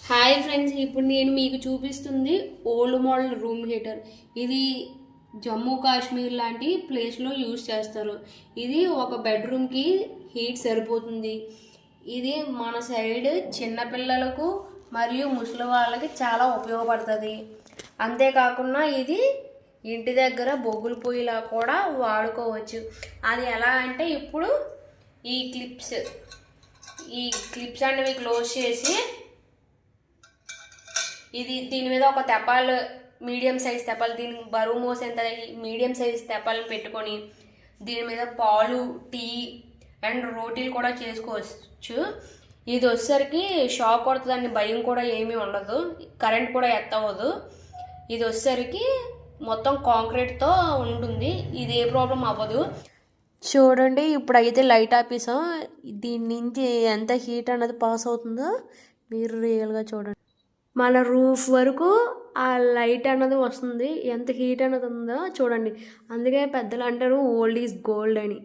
Hi friends, ఇప్పుడు నేను మీకు చూపిస్తుంది ఓల్డ్ మోడల్ రూమ్ హీటర్. ఇది జమ్మూ కాశ్మీర్ లాంటి ప్లేస్లో యూజ్ చేస్తారు. ఇది ఒక బెడ్రూమ్కి హీట్ సరిపోతుంది. ఇది మన సైడ్ చిన్నపిల్లలకు మరియు ముసలి వాళ్ళకి చాలా ఉపయోగపడుతుంది. అంతేకాకుండా ఇది ఇంటి దగ్గర బొగ్గుల పొయ్యిలా కూడా వాడుకోవచ్చు. అది ఎలా అంటే ఇప్పుడు ఈ క్లిప్స్ అనేవి క్లోజ్ చేసి దీని మీద ఒక తెప్పాలు, మీడియం సైజ్ తెప్పాలు, దీనికి బరువు మోసేంత మీడియం సైజ్ తెప్పాలను పెట్టుకొని దీని మీద పాలు, టీ అండ్ రోటీలు కూడా చేసుకోవచ్చు. ఇది వచ్చేసరికి షాక్ కొడుతుందని భయం కూడా ఏమీ ఉండదు, కరెంట్ కూడా ఎత్తవదు. ఇది వచ్చేసరికి మొత్తం కాంక్రీట్తో ఉంటుంది, ఇది ఏ ప్రాబ్లం అవ్వదు. చూడండి, ఇప్పుడైతే లైట్ ఆపేసాం. దీని నుంచి ఎంత హీట్ అన్నది పాస్ అవుతుందో మీరు రియల్గా చూడండి. మన రూఫ్ వరకు ఆ లైట్ అన్నది వస్తుంది, ఎంత హీట్ అన్నది ఉందో చూడండి. అందుకే పెద్దలు అంటారు ఓల్డ్ ఈజ్ గోల్డ్ అని.